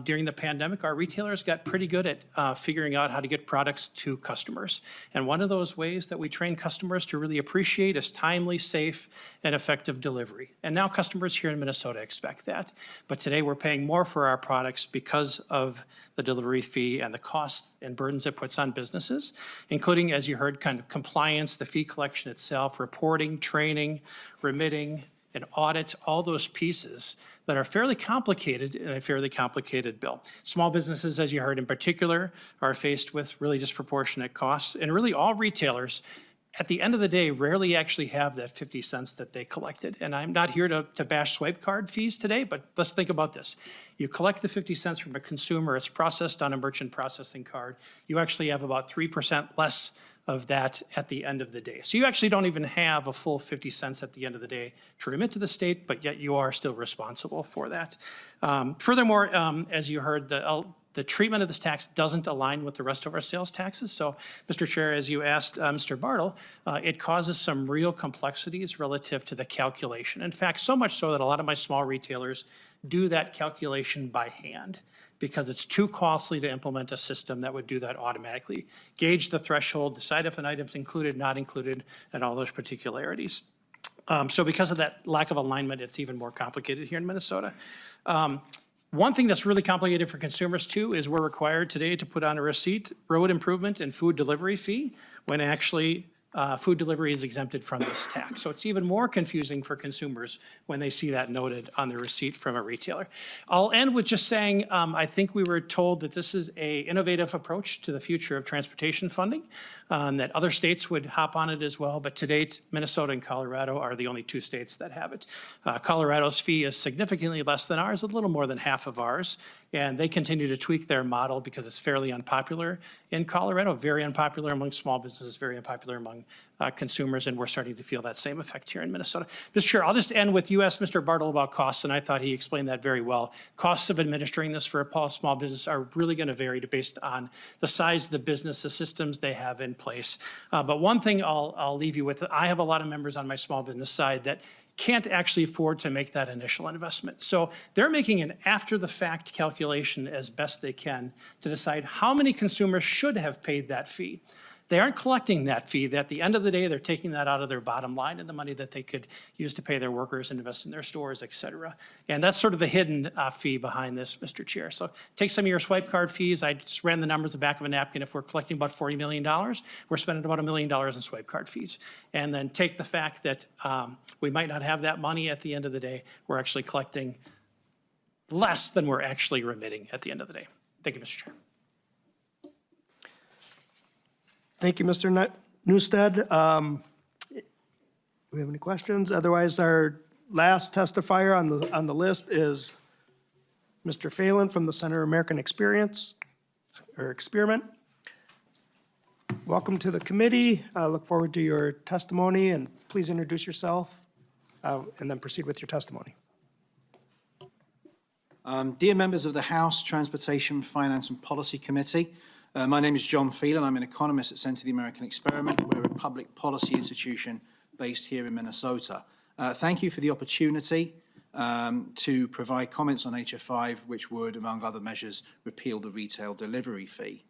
during the pandemic, our retailers got pretty good at figuring out how to get products to customers. And one of those ways that we train customers to really appreciate is timely, safe, and effective delivery. And now customers here in Minnesota expect that. But today we're paying more for our products because of the delivery fee and the costs and burdens it puts on businesses, including, as you heard, kind of compliance, the fee collection itself, reporting, training, remitting, and audit, all those pieces that are fairly complicated in a fairly complicated bill. Small businesses, as you heard in particular, are faced with really disproportionate costs, and really all retailers, at the end of the day, rarely actually have that 50 cents that they collected. And I'm not here to bash swipe card fees today, but let's think about this. You collect the 50 cents from a consumer, it's processed on a merchant processing card. You actually have about 3% less of that at the end of the day. So you actually don't even have a full 50 cents at the end of the day to remit to the state, but yet you are still responsible for that. Furthermore, as you heard, the treatment of this tax doesn't align with the rest of our sales taxes. So, Mr. Chair, as you asked Mr. Bartle, it causes some real complexities relative to the calculation. In fact, so much so that a lot of my small retailers do that calculation by hand, because it's too costly to implement a system that would do that automatically. Gauge the threshold, decide if an item's included, not included, and all those particularities. So because of that lack of alignment, it's even more complicated here in Minnesota. One thing that's really complicated for consumers too is we're required today to put on a receipt, road improvement and food delivery fee, when actually food delivery is exempted from this tax. So it's even more confusing for consumers when they see that noted on the receipt from a retailer. I'll end with just saying, I think we were told that this is an innovative approach to the future of transportation funding, that other states would hop on it as well, but to date, Minnesota and Colorado are the only two states that have it. Colorado's fee is significantly less than ours, a little more than half of ours, and they continue to tweak their model because it's fairly unpopular in Colorado, very unpopular among small businesses, very unpopular among consumers, and we're starting to feel that same effect here in Minnesota. Mr. Chair, I'll just end with, you asked Mr. Bartle about costs, and I thought he explained that very well. Costs of administering this for a small business are really going to vary based on the size of the business, the systems they have in place. But one thing I'll leave you with, I have a lot of members on my small business side that can't actually afford to make that initial investment. So they're making an after-the-fact calculation as best they can to decide how many consumers should have paid that fee. They aren't collecting that fee. At the end of the day, they're taking that out of their bottom line and the money that they could use to pay their workers and invest in their stores, et cetera. And that's sort of the hidden fee behind this, Mr. Chair. So take some of your swipe card fees. I just ran the numbers the back of a napkin. If we're collecting about $40 million, we're spending about $1 million in swipe card fees. And then take the fact that we might not have that money at the end of the day. We're actually collecting less than we're actually remitting at the end of the day. Thank you, Mr. Chair. Thank you, Mr. Newstead. Do we have any questions? Otherwise, our last testifier on the list is Mr. Phelan from the Center of American Experiment. Welcome to the committee. I look forward to your testimony, and please introduce yourself and then proceed with your testimony. Dear members of the House Transportation, Finance and Policy Committee, my name is John Phelan. I'm an economist at Center of the American Experiment. We're a public policy institution based here in Minnesota. Thank you for the opportunity to provide comments on H.R. 5, which would, among other measures, repeal the retail delivery fee.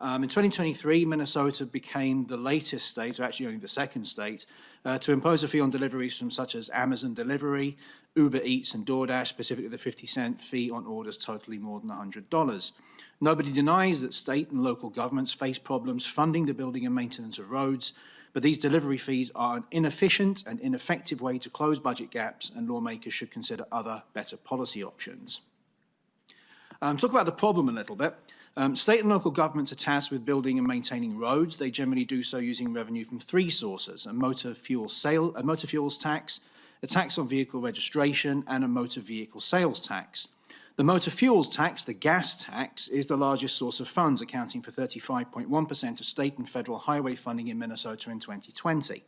In 2023, Minnesota became the latest state, or actually only the second state, to impose a fee on deliveries from such as Amazon Delivery, Uber Eats, and DoorDash, specifically the 50-cent fee on orders totaling more than $100. Nobody denies that state and local governments face problems funding the building and maintenance of roads, but these delivery fees are an inefficient and ineffective way to close budget gaps, and lawmakers should consider other, better policy options. Talk about the problem a little bit. State and local governments are tasked with building and maintaining roads. They generally do so using revenue from three sources: a motor fuels tax, a tax on vehicle registration, and a motor vehicle sales tax. The motor fuels tax, the gas tax, is the largest source of funds, accounting for 35.1% of state and federal highway funding in Minnesota in 2020.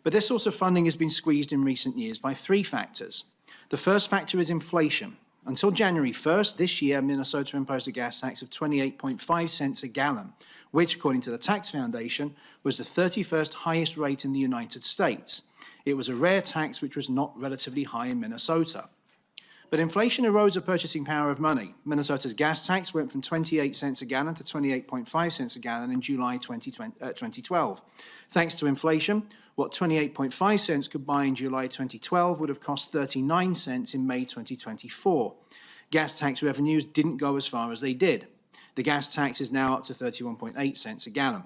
But this source of funding has been squeezed in recent years by three factors. The first factor is inflation. Until January 1st this year, Minnesota imposed a gas tax of 28.5 cents a gallon, which, according to the Tax Foundation, was the 31st highest rate in the United States. It was a rare tax which was not relatively high in Minnesota. But inflation erodes the purchasing power of money. Minnesota's gas tax went from 28 cents a gallon to 28.5 cents a gallon in July 2012. Thanks to inflation, what 28.5 cents could buy in July 2012 would have cost 39 cents in May 2024. Gas tax revenues didn't go as far as they did. The gas tax is now up to 31.8 cents a gallon.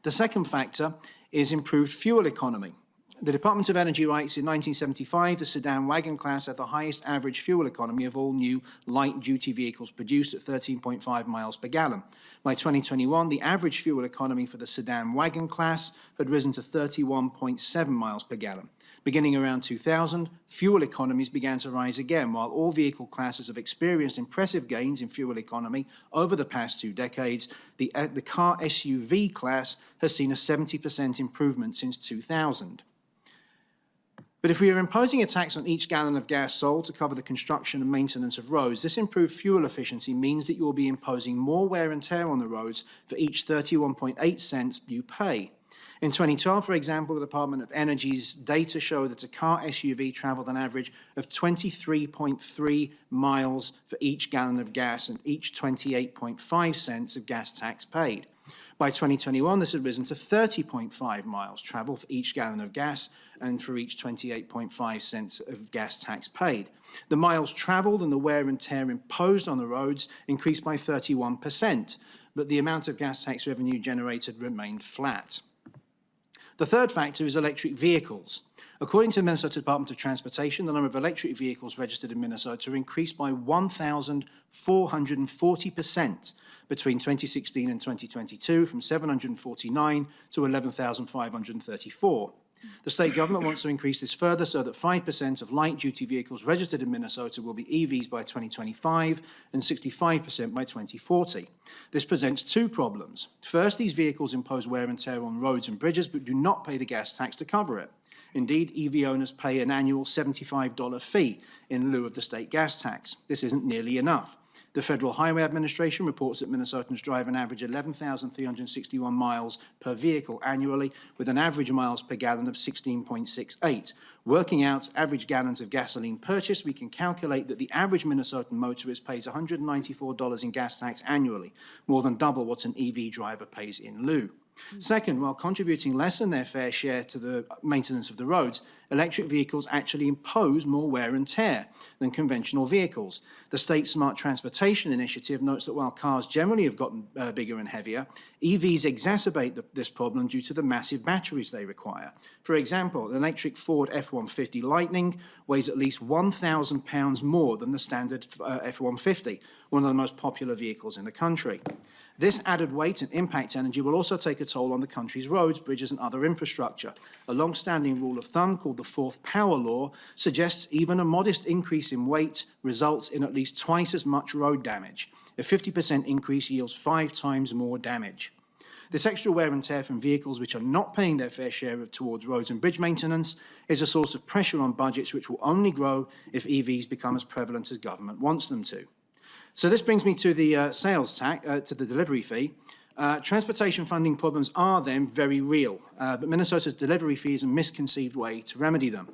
The second factor is improved fuel economy. The Department of Energy writes in 1975, the sedan wagon class had the highest average fuel economy of all new light-duty vehicles produced at 13.5 miles per gallon. By 2021, the average fuel economy for the sedan wagon class had risen to 31.7 miles per gallon. Beginning around 2000, fuel economies began to rise again, while all vehicle classes have experienced impressive gains in fuel economy over the past 2 decades. The car SUV class has seen a 70% improvement since 2000. But if we are imposing a tax on each gallon of gas sold to cover the construction and maintenance of roads, this improved fuel efficiency means that you will be imposing more wear and tear on the roads for each 31.8 cents you pay. In 2012, for example, the Department of Energy's data show that a car SUV traveled an average of 23.3 miles for each gallon of gas and each 28.5 cents of gas tax paid. By 2021, this had risen to 30.5 miles travel for each gallon of gas and for each 28.5 cents of gas tax paid. The miles traveled and the wear and tear imposed on the roads increased by 31%, but the amount of gas tax revenue generated remained flat. The third factor is electric vehicles. According to the Minnesota Department of Transportation, the number of electric vehicles registered in Minnesota increased by 1,440% between 2016 and 2022, from 749 to 11,534. The state government wants to increase this further so that 5% of light-duty vehicles registered in Minnesota will be EVs by 2025 and 65% by 2040. This presents two problems. First, these vehicles impose wear and tear on roads and bridges but do not pay the gas tax to cover it. Indeed, EV owners pay an annual $75 fee in lieu of the state gas tax. This isn't nearly enough. The Federal Highway Administration reports that Minnesotans drive an average 11,361 miles per vehicle annually, with an average miles per gallon of 16.68. Working out average gallons of gasoline purchased, we can calculate that the average Minnesotan motorist pays $194 in gas tax annually, more than double what an EV driver pays in lieu. Second, while contributing less than their fair share to the maintenance of the roads, electric vehicles actually impose more wear and tear than conventional vehicles. The State Smart Transportation Initiative notes that while cars generally have gotten bigger and heavier, EVs exacerbate this problem due to the massive batteries they require. For example, an electric Ford F-150 Lightning weighs at least 1,000 pounds more than the standard F-150, one of the most popular vehicles in the country. This added weight and impact energy will also take a toll on the country's roads, bridges, and other infrastructure. A long-standing rule of thumb called the fourth power law suggests even a modest increase in weight results in at least twice as much road damage. A 50% increase yields 5 times more damage. This extra wear and tear from vehicles which are not paying their fair share towards roads and bridge maintenance is a source of pressure on budgets which will only grow if EVs become as prevalent as government wants them to. So this brings me to the sales tax, to the delivery fee. Transportation funding problems are then very real, but Minnesota's delivery fee is a misconceived way to remedy them.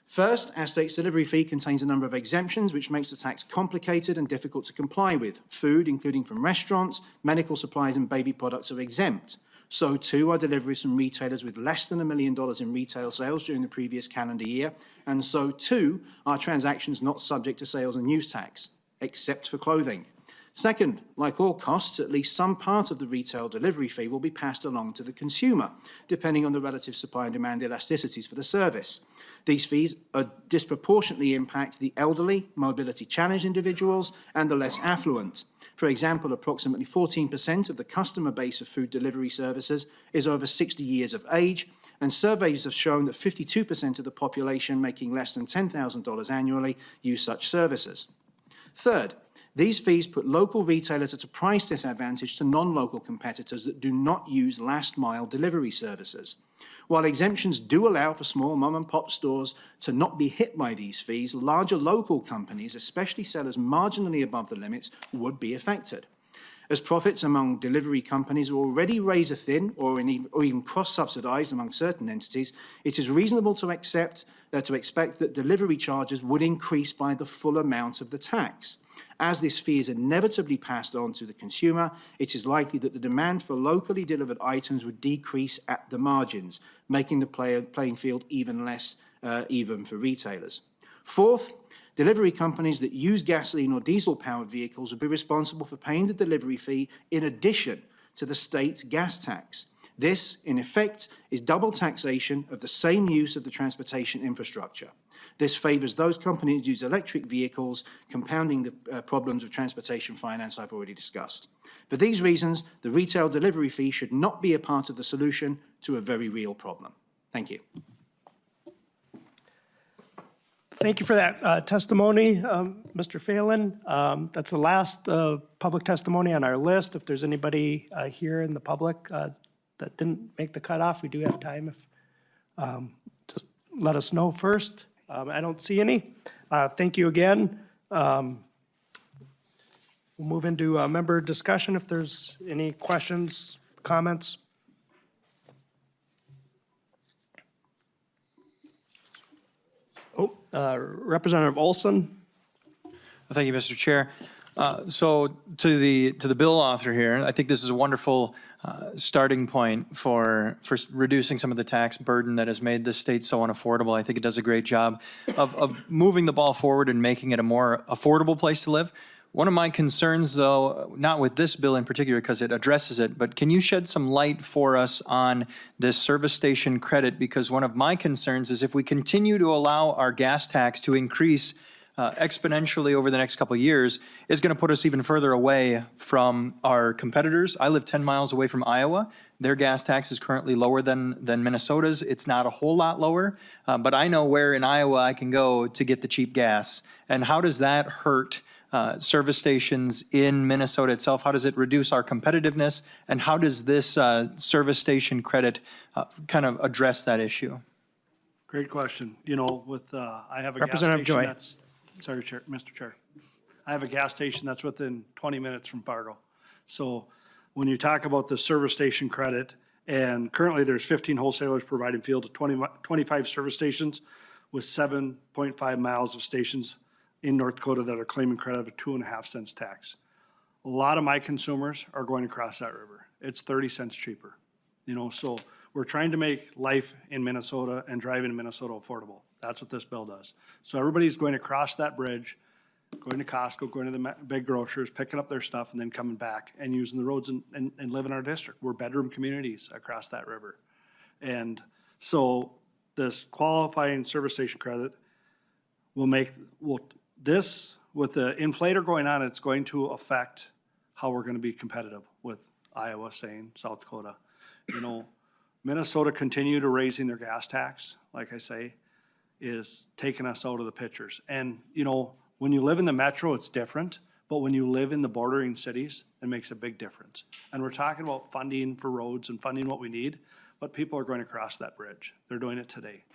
First, our state's delivery fee contains a number of exemptions which makes the tax complicated and difficult to comply with. Food, including from restaurants, medical supplies and baby products are exempt. So too are deliveries from retailers with less than $1 million in retail sales during the previous calendar year, and so too are transactions not subject to sales and use tax, except for clothing. Second, like all costs, at least some part of the retail delivery fee will be passed along to the consumer, depending on the relative supply and demand elasticities for the service. These fees disproportionately impact the elderly, mobility-challenged individuals, and the less affluent. For example, approximately 14% of the customer base of food delivery services is over 60 years of age, and surveys have shown that 52% of the population making less than $10,000 annually use such services. Third, these fees put local retailers at a price disadvantage to non-local competitors that do not use last-mile delivery services. While exemptions do allow for small mom-and-pop stores to not be hit by these fees, larger local companies, especially sellers marginally above the limits, would be affected. As profits among delivery companies are already razor-thin or even cross-subsidized among certain entities, it is reasonable to expect that delivery charges would increase by the full amount of the tax. As this fee is inevitably passed on to the consumer, it is likely that the demand for locally delivered items would decrease at the margins, making the playing field even less even for retailers. Fourth, delivery companies that use gasoline or diesel-powered vehicles would be responsible for paying the delivery fee in addition to the state gas tax. This, in effect, is double taxation of the same use of the transportation infrastructure. This favors those companies who use electric vehicles, compounding the problems of transportation finance I've already discussed. For these reasons, the retail delivery fee should not be a part of the solution to a very real problem. Thank you. Thank you for that testimony, Mr. Phelan. That's the last public testimony on our list. If there's anybody here in the public that didn't make the cutoff, we do have time. If just let us know first. I don't see any. Thank you again. We'll move into member discussion if there's any questions, comments. Representative Olson. Thank you, Mr. Chair. So to the bill author here, I think this is a wonderful starting point for reducing some of the tax burden that has made this state so unaffordable. I think it does a great job of moving the ball forward and making it a more affordable place to live. One of my concerns, though, not with this bill in particular because it addresses it, but can you shed some light for us on this service station credit? Because one of my concerns is if we continue to allow our gas tax to increase exponentially over the next couple of years, it's going to put us even further away from our competitors. I live 10 miles away from Iowa. Their gas tax is currently lower than Minnesota's. It's not a whole lot lower, but I know where in Iowa I can go to get the cheap gas. And how does that hurt service stations in Minnesota itself? How does it reduce our competitiveness? And how does this service station credit kind of address that issue? Great question. You know, with, I have a gas Representative station Joy. that's, sorry, Mr. Chair. I have a gas station that's within 20 minutes from Fargo. So when you talk about the service station credit, and currently there's 15 wholesalers providing fuel to 25 service stations with 7.5 miles of stations in North Dakota that are claiming credit of a 2.5 cents tax. A lot of my consumers are going across that river. It's 30 cents cheaper. You know, so we're trying to make life in Minnesota and driving in Minnesota affordable. That's what this bill does. So everybody's going across that bridge, going to Costco, going to the big grocers, picking up their stuff, and then coming back and using the roads and live in our district. We're bedroom communities across that river. And so this qualifying service station credit will this, with the inflator going on, it's going to affect how we're going to be competitive with Iowa, saying South Dakota. You know, Minnesota continue to raising their gas tax, like I say, is taking us out of the pictures. And, you know, when you live in the metro, it's different, but when you live in the bordering cities, it makes a big difference. And we're talking about funding for roads and funding what we need, but people are going to cross that bridge. They're doing it today.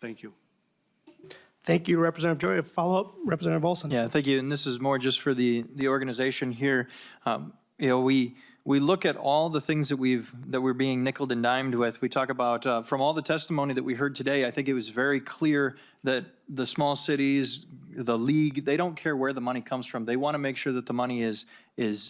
Thank you. Thank you, Representative Joy. A follow-up, Representative Olson. Yeah, thank you. And this is more just for the organization here. You know, we look at all the things that we're being nickeled and dimed with. We talk about from all the testimony that we heard today. I think it was very clear that the small cities, the league, they don't care where the money comes from. They want to make sure that the money is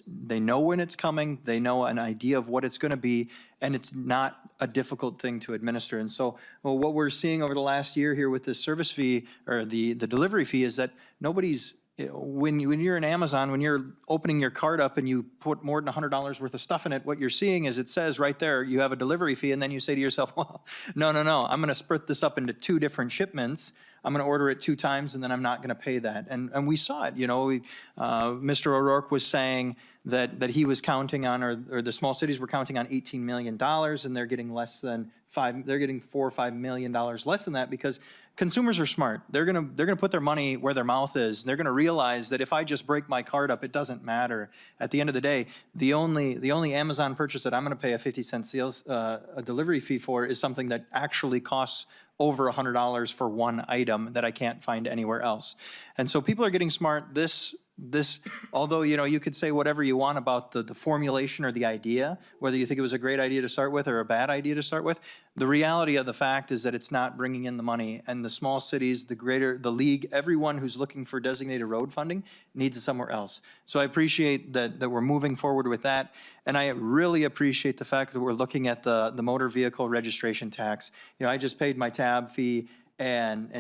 they know when it's coming, they know an idea of what it's going to be, and it's not a difficult thing to administer. And so what we're seeing over the last year here with this service fee or the delivery fee is that nobody's, when you're in Amazon, when you're opening your cart up and you put more than $100 worth of stuff in it, what you're seeing is it says right there, you have a delivery fee, and then you say to yourself, well, no, I'm going to split this up into 2 different shipments. I'm going to order it 2 times, and then I'm not going to pay that. And we saw it, you know, Mr. O'Rourke was saying that he was counting on, or the small cities were counting on $18 million, and they're getting less than they're getting $4 or $5 million less than that because consumers are smart. They're gonna put their money where their mouth is. They're gonna realize that if I just break my card up, it doesn't matter. At the end of the day, the only Amazon purchase that I'm gonna pay a 50-cent sales a delivery fee for is something that actually costs over $100 for one item that I can't find anywhere else. And so people are getting smart. This, although, you could say whatever you want about the formulation or the idea, whether you think it was a great idea to start with or a bad idea to start with, the reality of the fact is that it's not bringing in the money. And the small cities, the league, everyone who's looking for designated road funding needs it somewhere else. So I appreciate that we're moving forward with that. And I really appreciate the fact that we're looking at the motor vehicle registration tax. I just paid my tab fee. And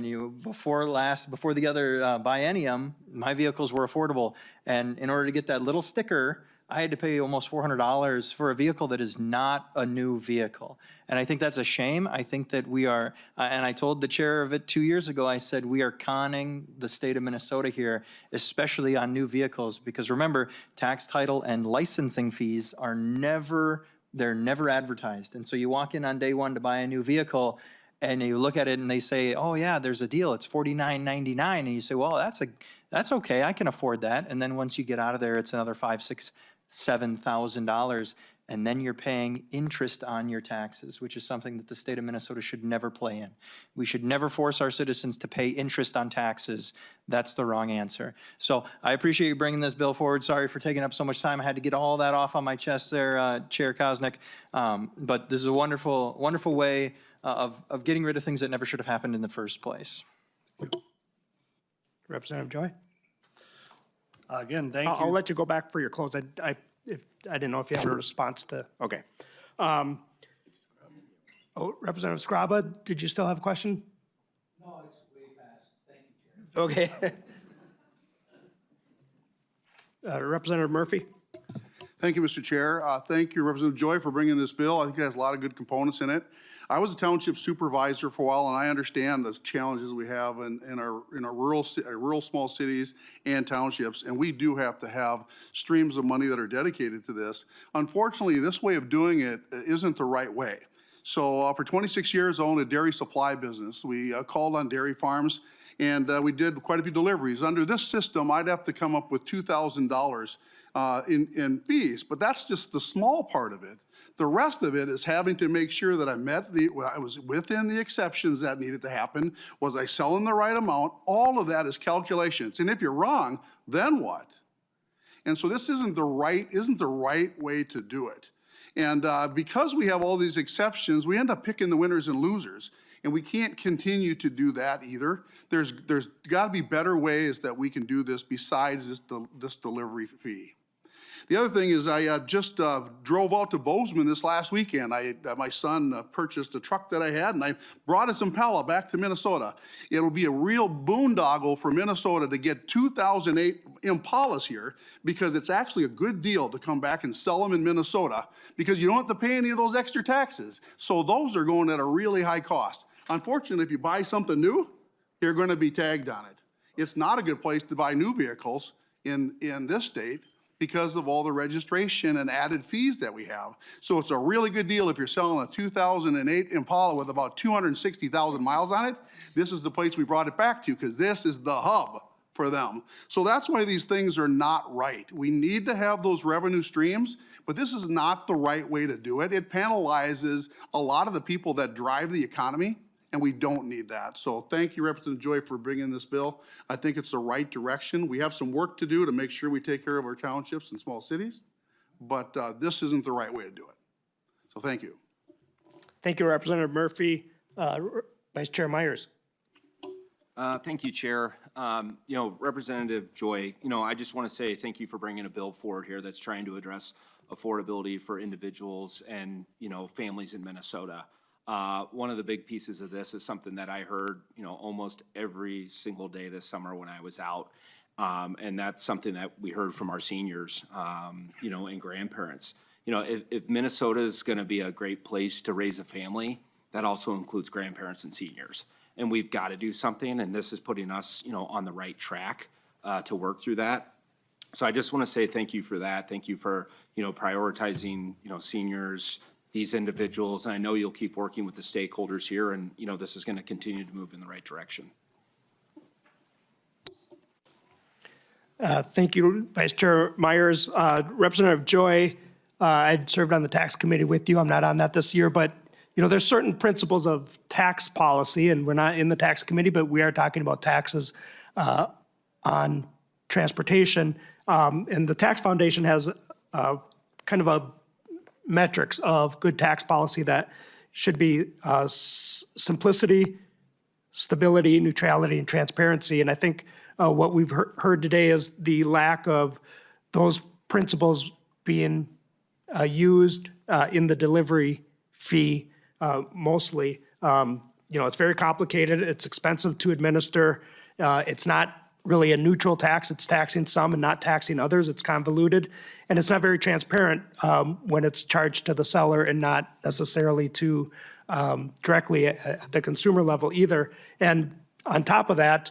before the other biennium, my vehicles were affordable. And in order to get that little sticker, I had to pay almost $400 for a vehicle that is not a new vehicle. And I think that's a shame. I think that we are, and I told the chair of it 2 years ago, I said, we are conning the state of Minnesota here, especially on new vehicles. Because remember, tax, title, and licensing fees are never advertised. And so you walk in on day one to buy a new vehicle, and you look at it and they say, oh yeah, there's a deal, it's $49.99. And you say, well, that's okay, I can afford that. And then once you get out of there, it's another $5,000, $6,000, $7,000. And then you're paying interest on your taxes, which is something that the state of Minnesota should never play in. We should never force our citizens to pay interest on taxes. That's the wrong answer. So I appreciate you bringing this bill forward. Sorry for taking up so much time. I had to get all that off on my chest there, Chair Kosnick. But this is a wonderful, wonderful way of getting rid of things that never should have happened in the first place. Representative Joy? Again, thank you. I'll let you go back for your close. I didn't know if you had a response to, okay. Representative Scraba, did you still have a question? No, it's way past. Thank you, Chair. Okay. Representative Murphy? Thank you, Mr. Chair. Thank you, Representative Joy, for bringing this bill. I think it has a lot of good components in it. I was a township supervisor for a while, and I understand the challenges we have in our rural small cities and townships, and we do have to have streams of money that are dedicated to this. Unfortunately, this way of doing it isn't the right way. So for 26 years, I owned a dairy supply business. We called on dairy farms, and we did quite a few deliveries. Under this system, I'd have to come up with $2,000 in fees, but that's just the small part of it. The rest of it is having to make sure that I was within the exceptions that needed to happen. Was I selling the right amount? All of that is calculations. And if you're wrong, then what? And so this isn't the right way to do it. And because we have all these exceptions, we end up picking the winners and losers. And we can't continue to do that either. There's got to be better ways that we can do this besides this delivery fee. The other thing is I just drove out to Bozeman this last weekend. My son purchased a truck that I had, and I brought his Impala back to Minnesota. It'll be a real boondoggle for Minnesota to get 2008 Impalas here, because it's actually a good deal to come back and sell them in Minnesota, because you don't have to pay any of those extra taxes. So those are going at a really high cost. Unfortunately, if you buy something new, you're going to be tagged on it. It's not a good place to buy new vehicles in this state, because of all the registration and added fees that we have. So it's a really good deal if you're selling a 2008 Impala with about 260,000 miles on it. This is the place we brought it back to, because this is the hub for them. So that's why these things are not right. We need to have those revenue streams, but this is not the right way to do it. It penalizes a lot of the people that drive the economy, and we don't need that. So thank you, Representative Joy, for bringing this bill. I think it's the right direction. We have some work to do to make sure we take care of our townships and small cities, but this isn't the right way to do it. So thank you. Thank you, Representative Murphy. Vice Chair Myers. Thank you, Chair. Representative Joy, I just want to say thank you for bringing a bill forward here that's trying to address affordability for individuals and, families in Minnesota. One of the big pieces of this is something that I heard, almost every single day this summer when I was out. And that's something that we heard from our seniors, and grandparents. If Minnesota is going to be a great place to raise a family, that also includes grandparents and seniors. And we've got to do something, and this is putting us, on the right track to work through that. So I just want to say thank you for that. Thank you for, prioritizing, seniors, these individuals, and I know you'll keep working with the stakeholders here, and, you know, this is going to continue to move in the right direction. Thank you, Vice Chair Myers. Representative Joy, I'd served on the tax committee with you. I'm not on that this year, but, you know, there's certain principles of tax policy, and we're not in the tax committee, but we are talking about taxes on transportation. And the Tax Foundation has kind of a metrics of good tax policy that should be simplicity, stability, neutrality, and transparency. And I think what we've heard today is the lack of those principles being used in the delivery fee mostly. You know, it's very complicated. It's expensive to administer. It's not really a neutral tax. It's taxing some and not taxing others. It's convoluted. And it's not very transparent when it's charged to the seller and not necessarily to directly at the consumer level either. And on top of that,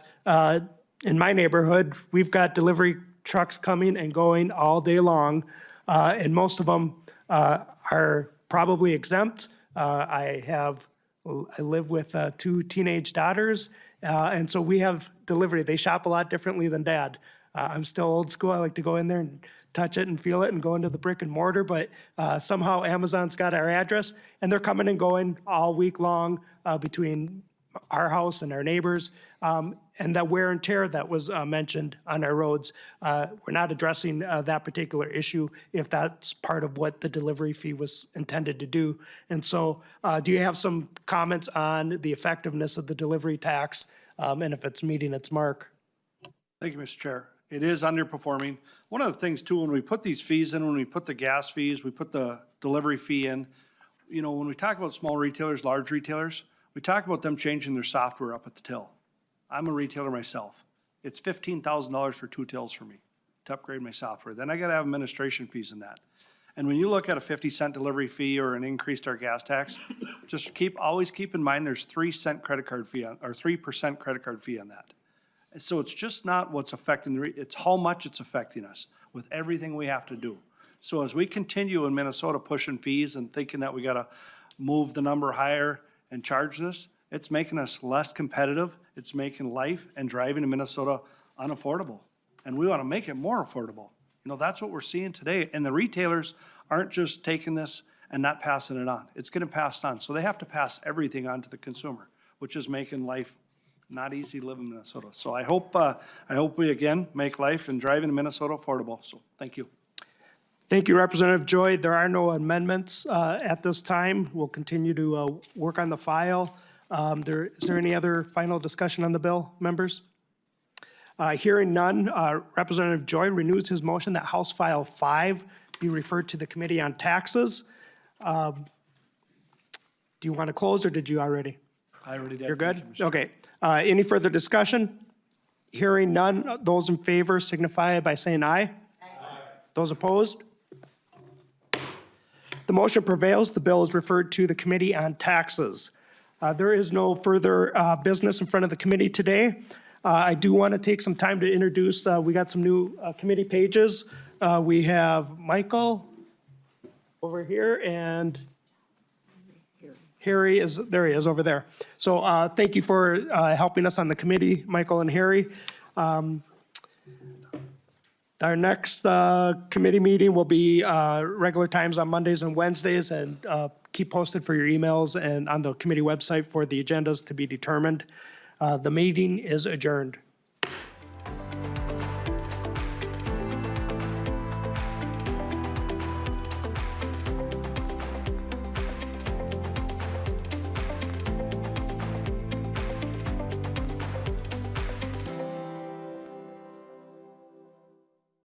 in my neighborhood, we've got delivery trucks coming and going all day long, and most of them are probably exempt. I live with 2 teenage daughters, and so we have delivery. They shop a lot differently than Dad. I'm still old school. I like to go in there and touch it and feel it and go into the brick and mortar, but somehow Amazon's got our address, and they're coming and going all week long between our house and our neighbors. And that wear and tear that was mentioned on our roads, we're not addressing that particular issue if that's part of what the delivery fee was intended to do. And so do you have some comments on the effectiveness of the delivery tax and if it's meeting its mark? Thank you, Mr. Chair. It is underperforming. One of the things too, when we put these fees in, when we put the gas fees, we put the delivery fee in, you know, when we talk about small retailers, large retailers, we talk about them changing their software up at the till. I'm a retailer myself. It's $15,000 for 2 tills for me to upgrade my software. Then I gotta have administration fees in that. And when you look at a 50-cent delivery fee or an increased our gas tax, just always keep in mind there's 3% credit card fee on that. And so it's just not what's affecting it's how much it's affecting us with everything we have to do. So as we continue in Minnesota pushing fees and thinking that we gotta move the number higher and charge this, it's making us less competitive. It's making life and driving in Minnesota unaffordable. And we want to make it more affordable. You know, that's what we're seeing today. And the retailers aren't just taking this and not passing it on. It's getting passed on. So they have to pass everything on to the consumer, which is making life not easy to live in Minnesota. So I hope we again make life and driving in Minnesota affordable. So thank you. Thank you, Representative Joy. There are no amendments at this time. We'll continue to work on the file. Is there any other final discussion on the bill, members? Hearing none, Representative Joy renews his motion that House File 5 be referred to the Committee on Taxes. Do you want to close, or did you already? I already did. You're good? Okay. Any further discussion? Hearing none, those in favor signify by saying aye. Aye. Those opposed? The motion prevails. The bill is referred to the Committee on Taxes. There is no further business in front of the committee today. I do want to take some time to introduce, we got some new committee pages. We have Michael over here, and Harry there he is over there. So thank you for helping us on the committee, Michael and Harry. Our next committee meeting will be regular times on Mondays and Wednesdays, and keep posted for your emails and on the committee website for the agendas to be determined. The meeting is adjourned.